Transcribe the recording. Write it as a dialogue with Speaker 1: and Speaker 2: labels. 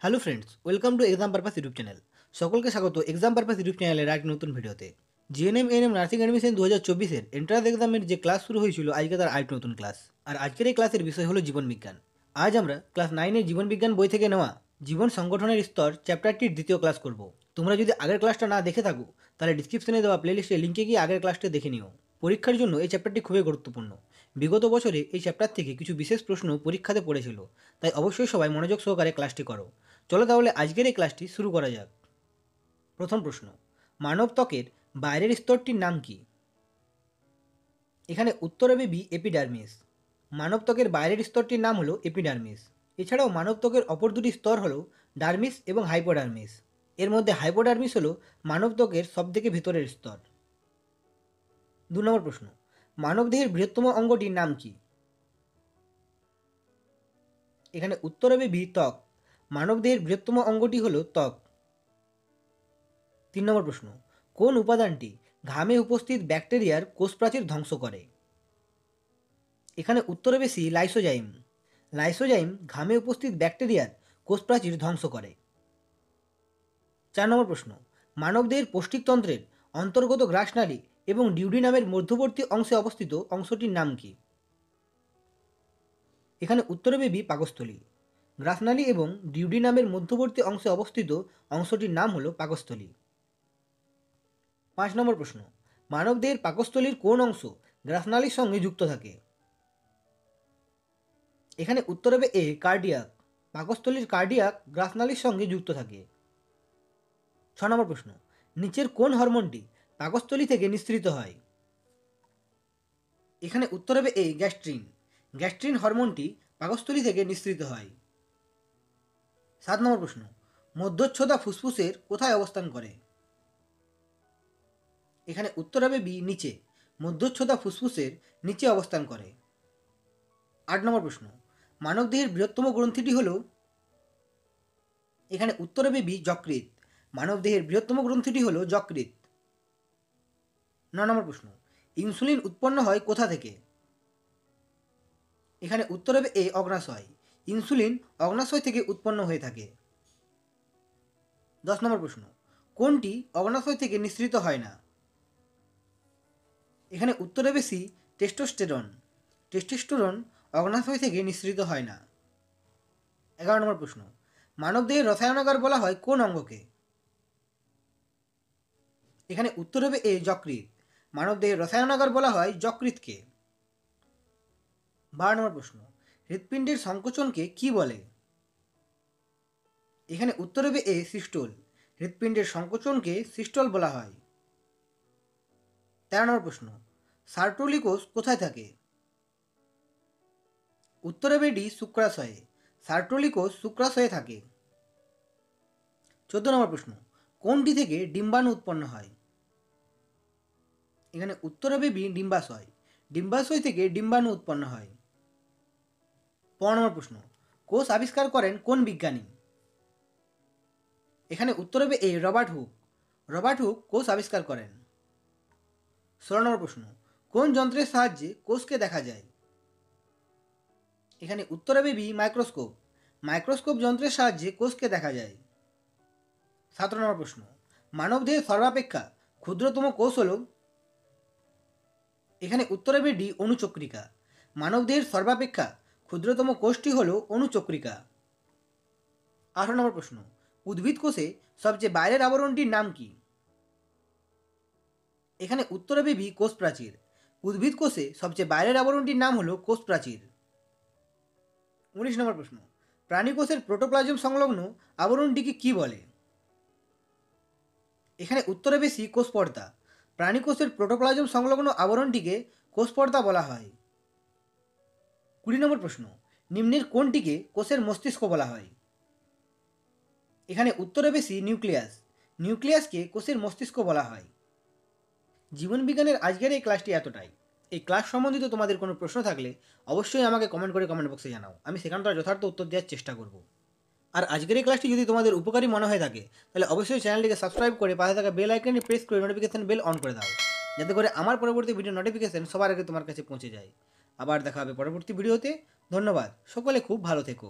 Speaker 1: Hello friends, welcome to exam purpose YouTube channel. সকলকে স্বাগত exam purpose YouTube চ্যানেলের এক নতুন ভিডিওতে। জিএনএম এএনএম নার্সিং অ্যাডমিশন 2024-এর এন্ট্রান্স এক্সামের যে ক্লাস শুরু হয়েছিল, আজকে তার আরেকটি নতুন ক্লাস। আর আজকের এই ক্লাসের বিষয় হলো জীবনবিজ্ঞান। আজ আমরা ক্লাস 9-এর জীবনবিজ্ঞান বই থেকে নেওয়া জীবন সংগঠনের স্তর চ্যাপ্টারটির দ্বিতীয় ক্লাস করব। তোমরা যদি আগের ক্লাসটা না দেখে থাকো, তাহলে ডিসক্রিপশনে দেওয়া প্লেলিস্টে লিঙ্কে গিয়ে আগের ক্লাসটা দেখে নিও। পরীক্ষার জন্য এই চ্যাপ্টারটি খুবই গুরুত্বপূর্ণ। বিগত বছরে এই চ্যাপ্টার থেকে কিছু বিশেষ প্রশ্ন পরীক্ষাতে পড়েছিল, তাই অবশ্যই সবাই মনোযোগ সহকারে ক্লাসটি করো। চলো তাহলে আজকের এই ক্লাসটি শুরু করা যাক। প্রথম প্রশ্ন, মানব ত্বকের বাইরের স্তরটির নাম কি? এখানে উত্তর হবে বি, এপিডার্মিস। মানব ত্বকের বাইরের স্তরটির নাম হলো এপিডার্মিস। এছাড়াও মানব ত্বকের অপর দুটি স্তর হলো ডার্মিস এবং হাইপোডার্মিস। এর মধ্যে হাইপোডার্মিস হলো মানব ত্বকের সবথেকে ভিতরের স্তর। 2 নম্বর প্রশ্ন, মানবদেহের বৃহত্তম অঙ্গটির নাম কি? এখানে উত্তর হবে বি, ত্বক। মানবদেহের বৃহত্তম অঙ্গটি হলো ত্বক। 3 নম্বর প্রশ্ন, কোন উপাদানটি ঘামে উপস্থিত ব্যাকটেরিয়ার কোষপ্রাচীর ধ্বংস করে? এখানে উত্তর হবে সি, লাইসোজাইম। লাইসোজাইম ঘামে উপস্থিত ব্যাকটেরিয়ার কোষপ্রাচীর ধ্বংস করে। 4 নম্বর প্রশ্ন, মানবদেহের পৌষ্টিকতন্ত্রের অন্তর্গত গ্রাসনালী এবং ডিউডিনামের মধ্যবর্তী অংশে অবস্থিত অংশটির নাম কি? এখানে উত্তর হবে বি, পাকস্থলী। গ্রাসনালী এবং ডিউডিনামের মধ্যবর্তী অংশে অবস্থিত অংশটির নাম হলো পাকস্থলী। 5 নম্বর প্রশ্ন, মানবদেহের পাকস্থলীর কোন অংশ গ্রাসনালীর সঙ্গে যুক্ত থাকে? এখানে উত্তর হবে এ, কার্ডিয়াক। পাকস্থলীর কার্ডিয়াক গ্রাসনালীর সঙ্গে যুক্ত থাকে। 6 নম্বর প্রশ্ন, নিচের কোন হরমোনটি পাকস্থলী থেকে নিঃসৃত হয়? এখানে উত্তর হবে এ, গ্যাস্ট্রিন। গ্যাস্ট্রিন হরমোনটি পাকস্থলী থেকে নিঃসৃত হয়। 7 নম্বর প্রশ্ন, মধ্যচ্ছদা ফুসফুসের কোথায় অবস্থান করে? এখানে উত্তর হবে বি, নিচে। মধ্যচ্ছদা ফুসফুসের নিচে অবস্থান করে। 8 নম্বর প্রশ্ন, মানবদেহের বৃহত্তম গ্রন্থিটি হল? এখানে উত্তর হবে বি, যকৃৎ। মানবদেহের বৃহত্তম গ্রন্থিটি হল যকৃৎ। 9 নম্বর প্রশ্ন, ইনসুলিন উৎপন্ন হয় কোথা থেকে? এখানে উত্তর হবে এ, অগ্নাশয়। ইনসুলিন অগ্নাশয় থেকে উৎপন্ন হয়ে থাকে। 10 নম্বর প্রশ্ন, কোনটি অগ্নাশয় থেকে নিঃসৃত হয় না? এখানে উত্তর হবে সি, টেস্টোস্টেরন। টেস্টোস্টেরন অগ্নাশয় থেকে নিঃসৃত হয় না। 11 নম্বর প্রশ্ন, মানবদেহের রসায়নাগার বলা হয় কোন অঙ্গকে? এখানে উত্তর হবে এ, যকৃৎ। মানবদেহের রসায়নাগার বলা হয় যকৃৎকে। 12 নম্বর প্রশ্ন, হৃৎপিণ্ডের সংকোচনকে কি বলে? এখানে উত্তর হবে এ, সিস্টোল। হৃৎপিণ্ডের সংকোচনকে সিস্টোল বলা হয়। 13 নম্বর প্রশ্ন, সার্টোলি কোষ কোথায় থাকে? উত্তর হবে ডি, শুক্রাশয়ে। সার্টোলি কোষ শুক্রাশয়ে থাকে। 14 নম্বর প্রশ্ন, কোনটি থেকে ডিম্বাণু উৎপন্ন হয়? এখানে উত্তর হবে বি, ডিম্বাশয়। ডিম্বাশয় থেকে ডিম্বাণু উৎপন্ন হয়। 15 নম্বর প্রশ্ন, কোষ আবিষ্কার করেন কোন বিজ্ঞানী? এখানে উত্তর হবে এ, রবার্ট হুক। রবার্ট হুক কোষ আবিষ্কার করেন। 16 নম্বর প্রশ্ন, কোন যন্ত্রের সাহায্যে কোষকে দেখা যায়? এখানে উত্তর হবে বি, মাইক্রোস্কোপ। মাইক্রোস্কোপ যন্ত্রের সাহায্যে কোষকে দেখা যায়। 17 নম্বর প্রশ্ন, মানবদেহের সর্বাপেক্ষা ক্ষুদ্রতম কোষ হল? এখানে উত্তর হবে ডি, অণুচক্রিকা। মানবদেহের সর্বাপেক্ষা ক্ষুদ্রতম কোষটি হল অণুচক্রিকা। 18 নম্বর প্রশ্ন, উদ্ভিদ কোষে সবচেয়ে বাইরের আবরণটির নাম কি? এখানে উত্তর হবে বি, কোষ প্রাচীর। উদ্ভিদ কোষে সবচেয়ে বাইরের আবরণটির নাম হলো কোষ প্রাচীর। 19 নম্বর প্রশ্ন, প্রাণী কোষের প্রোটোপ্লাজম সংলগ্ন আবরণটিকে কি বলে? এখানে উত্তর হবে সি, কোষ পর্দা। প্রাণী কোষের প্রোটোপ্লাজম সংলগ্ন আবরণটিকে কোষ পর্দা বলা হয়। 20 নম্বর প্রশ্ন, নিম্নের কোনটিকে কোষের মস্তিষ্ক বলা হয়? এখানে উত্তর হবে সি, নিউক্লিয়াস। নিউক্লিয়াসকে কোষের মস্তিষ্ক বলা হয়। জীবনবিজ্ঞানের আজকের এই ক্লাসটি এতটাই। এই ক্লাস সম্বন্ধিত তোমাদের কোনো প্রশ্ন থাকলে অবশ্যই আমাকে কমেন্ট করে কমেন্ট বক্সে জানাও। আমি সেখানটার যথার্থ উত্তর দেওয়ার চেষ্টা করব। আর আজকের এই ক্লাসটি যদি তোমাদের উপকারী মনে হয়ে থাকে, তাহলে অবশ্যই চ্যানেলটিকে সাবস্ক্রাইব করে পাশে থাকা বেল আইকনটি প্রেস করে নোটিফিকেশন বেল অন করে দাও, যাতে করে আমার পরবর্তী ভিডিও নোটিফিকেশন সবার আগে তোমার কাছে পৌঁছে যায়। আবার দেখা হবে পরবর্তী ভিডিওতে। ধন্যবাদ, সকলে খুব ভালো থেকো।